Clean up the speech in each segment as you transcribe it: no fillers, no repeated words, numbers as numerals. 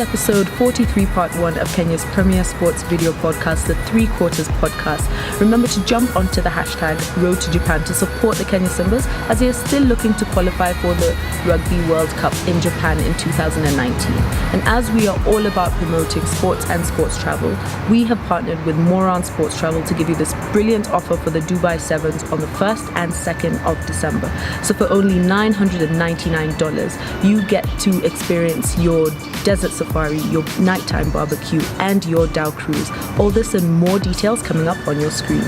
episode 43, part 1 of Kenya's premier sports video podcast, the 3 Quarters podcast. Remember to jump onto the hashtag Road to Japan to support the Christie7s as they are still looking to qualify for the Rugby World Cup in Japan in 2019. And as we are all about promoting sports and sports travel, we have partnered with Moran Sports Travel to give you this brilliant offer for the Dubai Sevens on the 1st and 2nd of December. So for only $999, you get to experience your desert safari, your nighttime barbecue, and your Dow cruise. All this and more details coming up on your screen.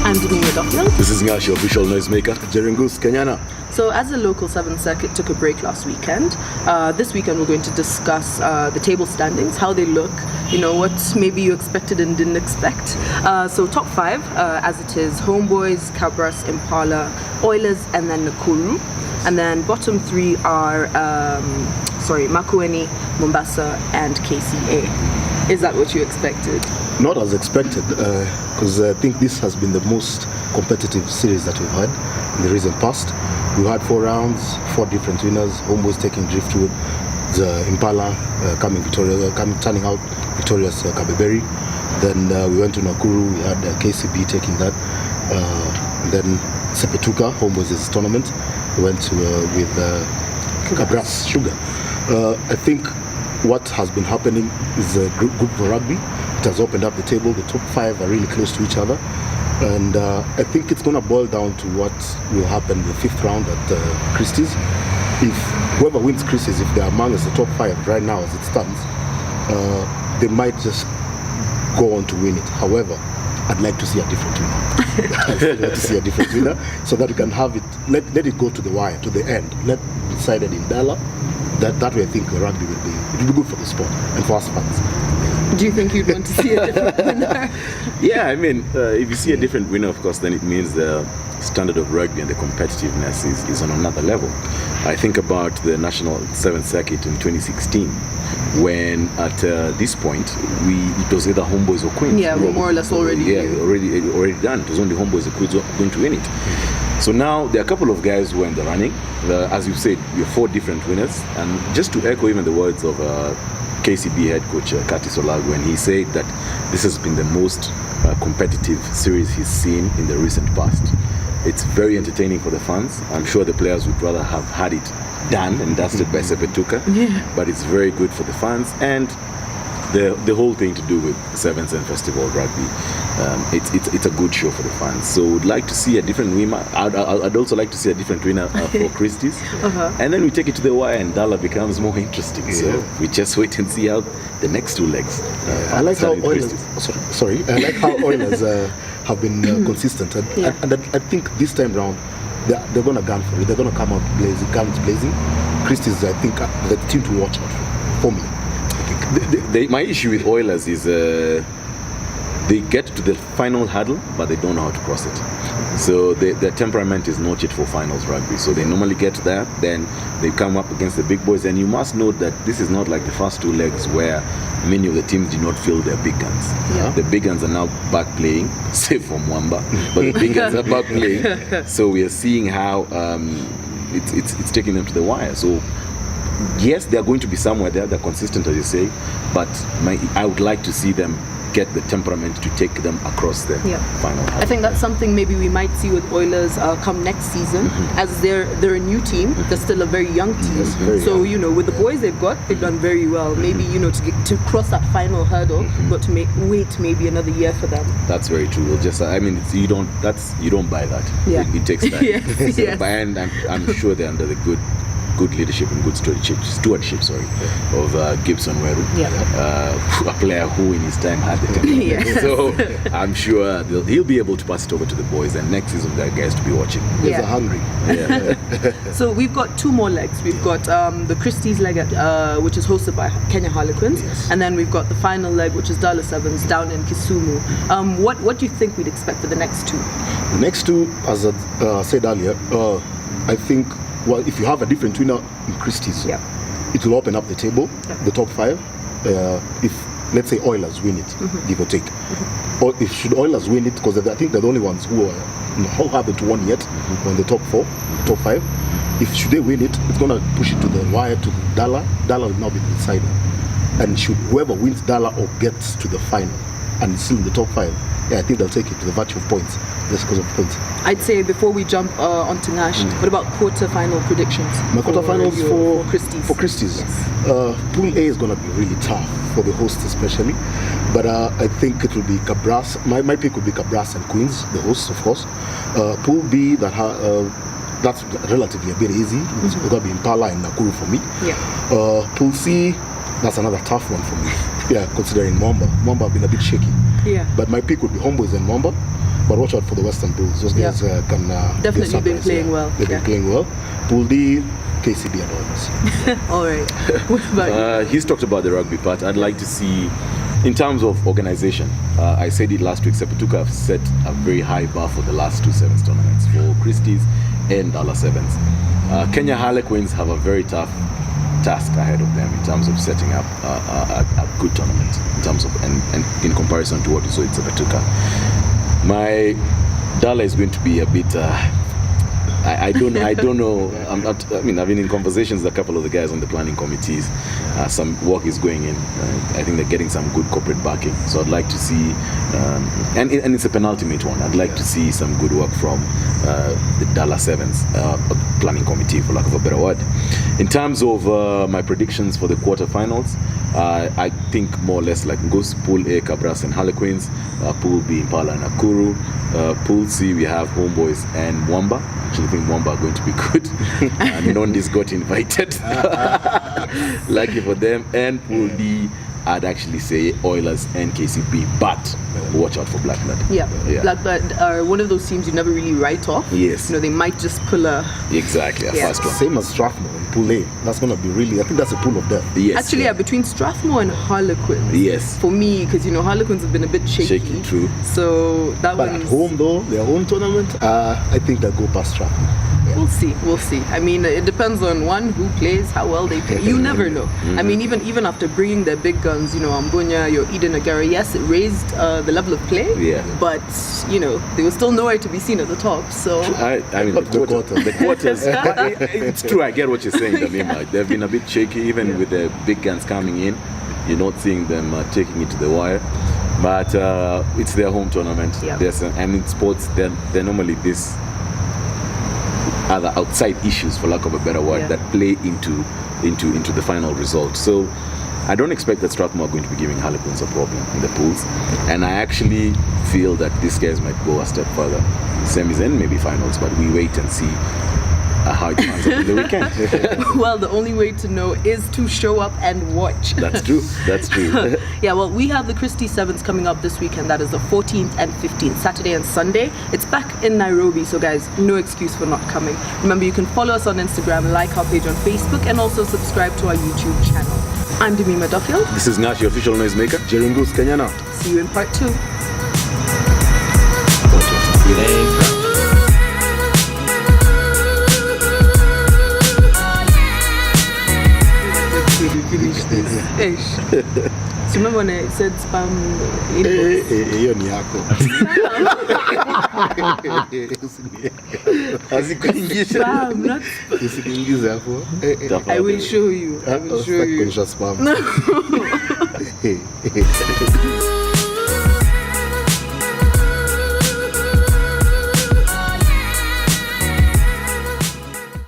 I'm Dini Medofio. This is Ngashi, official noisemaker, Jeringus Kenyana. So as the local 7th circuit took a break last weekend, this weekend we're going to discuss the table standings, how they look, what maybe you expected and didn't expect. So top 5, as it is, Homeboys, Cabras, Impala, Oilers, and then Nakuru. And then bottom 3 are, Makueni, Mombasa, and KCA. Is that what you expected? Not as expected, because I think this has been the most competitive series that we've had in the recent past. We had 4 rounds, 4 different winners. Homeboys taking Driftwood, the Impala turning out victorious Kabeberi. Then we went to Nakuru. We had KCB taking that. And then Sepetuka, Homeboys' tournament. We went with Cabras Sugar. I think what has been happening is a group for rugby. It has opened up the table. The top 5 are really close to each other. And I think it's going to boil down to what will happen in the 5th round at Christie's. If whoever wins Christie's, if they're amongst the top 5 right now as it stands, they might just go on to win it. However, I'd like to see a different winner. I'd like to see a different winner so that we can have it, let it go to the wire, to the end. Let it be decided in Dala. That way I think the rugby will be good for the sport and for us fans. Do you think you'd want to see a different winner? Yeah, I mean, if you see a different winner, of course, then it means the standard of rugby and the competitiveness is on another level. I think about the National 7th Circuit in 2016, when at this point, it was either Homeboys or Queens. Yeah, we're more or less already done. It was only Homeboys or Queens going to win it. So now there are a couple of guys who are in the running. As you said, we have 4 different winners. And just to echo even the words of KCB head coach Curtis Olago, when he said that this has been the most competitive series he's seen in the recent past. It's very entertaining for the fans. I'm sure the players would rather have had it done and dusted by Sepetuka, but it's very good for the fans and the whole thing to do with Sevens and Festival Rugby. It's a good show for the fans. So we'd like to see a different winner. I'd also like to see a different winner for Christie's. And then we take it to the wire and Dala becomes more interesting. So we just wait and see how the next 2 legs. I like how Oilers. I like how Oilers have been consistent, and I think this time round they're going to gun for it. They're going to come out guns blazing. Christie's, I think, the team to watch out for me. My issue with Oilers is they get to the final hurdle, but they don't know how to cross it. So their temperament is not yet for finals rugby. So they normally get there, then they come up against the big boys. And you must note that this is not like the first 2 legs where many of the teams did not field their big guns. Yeah. The big guns are now back playing, save from Mwamba, but the big guns are back playing. So we are seeing how it's taking them to the wire. So yes, they are going to be somewhere there. They're consistent, as you say, but I would like to see them get the temperament to take them across the final. I think that's something maybe we might see with Oilers come next season, as they're a new team. They're still a very young team. So with the boys they've done very well. Maybe to cross that final hurdle, but to wait maybe another year for them. That's very true. We'll just you don't buy that. Yeah. It takes time. Yes. And I'm sure they're under the good leadership and good stewardship of Gibson Weru, a player who in his time had the temperament. So I'm sure he'll be able to pass it over to the boys, and next season there are guys to be watching. They're hungry. So we've got 2 more legs. We've got the Christie's leg, which is hosted by Kenya Harlequins, and then we've got the final leg, which is Dala Sevens down in Kisumu. What do you think we'd expect for the next 2? The next 2, as I said earlier, I think, if you have a different winner in Christie's, it will open up the table, the top 5. if let's say Oilers win it, give or take, or if should Oilers win it, because I think they're the only ones who haven't won yet on the top 4, top 5. If should they win it, it's gonna push it to the wire to Dala. Dala will now be the decider, and should whoever wins Dala or gets to the final and is still in the top 5, I think they'll take it to the virtue of points, just because of points. I'd say before we jump onto Nash, what about quarter-final predictions? My quarterfinals for Christie's. For Christie's. Yes. Pool A is going to be really tough for the hosts especially, but I think it will be Cabras. My pick would be Cabras and Queens, the hosts, of course. Pool B, that's relatively a bit easy. It's going to be Impala and Nakuru for me. Yeah. Pool C, that's another tough one for me. Yeah, considering Mwamba. Mwamba have been a bit shaky. Yeah. But my pick would be Homeboys and Mwamba. But watch out for the Western Bulls. Those guys can definitely been playing well. They've been playing well. Pool D, KCB and Oilers. All right. What about you? He's talked about the rugby part. I'd like to see, in terms of organization, I said it last week, Sepetuka have set a very high bar for the last 2 sevens tournaments for Christie's and Dala Sevens. Kenya Harlequins have a very tough task ahead of them in terms of setting up a good tournament, in terms of and in comparison to what you saw in Sepetuka. My Dala is going to be a bit. I don't know. I've been in conversations with a couple of the guys on the planning committees. Some work is going in. I think they're getting some good corporate backing. So I'd like to see, and it's a penultimate one. I'd like to see some good work from the Dala 7s planning committee, for lack of a better word. In terms of my predictions for the quarterfinals, I think more or less like goes Pool A, Cabras and Harlequins. Pool B, Impala and Nakuru. Pool C, we have Homeboys and Mwamba. Actually, I think Mwamba are going to be good. And Nondis got invited. Lucky for them. And Pool D, I'd actually say Oilers and KCB, but watch out for Blackbird. Yeah. Blackbird are one of those teams you never really write off. Yes. They might just pull a... Exactly, a fast one. Same as Strathmore in Pool A. That's going to be really, I think that's a pool of death. Yes. Actually, between Strathmore and Harlequins. Yes. For me, because, Harlequins have been a bit shaky. Shaky, true. So that But at home, though, their own tournament, I think they'll go past Strathmore. We'll see. It depends on who plays, how well they play. You never know. Even after bringing their big guns, Ambunya, your Eden Agara, yes, it raised the level of play. Yeah. But they were still nowhere to be seen at the top. So the quarters. It's true. I get what you're saying, Damima. They've been a bit shaky, even with the big guns coming in. You're not seeing them taking it to the wire. But it's their home tournament. Yeah. And in sports, they're normally this other outside issues, for lack of a better word, that play into the final result. So I don't expect that Strathmore are going to be giving Harlequins a problem in the pools, and I actually feel that these guys might go a step further, semis and maybe finals, but we wait and see how it turns out in the weekend. Well, the only way to know is to show up and watch. That's true. Yeah, well, we have the Christie7s coming up this weekend. That is the 14th and 15th, Saturday and Sunday. It's back in Nairobi, so guys, no excuse for not coming. Remember, you can follow us on Instagram, like our page on Facebook, and also subscribe to our YouTube channel. I'm Damima Duffield. This is Nash, your official noisemaker. Jeringus Kenyana. See you in part 2. Finish this. So remember when I said spam inbox? Hiyo ni yako. Spam, not Usiniingize hapo. I will show you. Spam.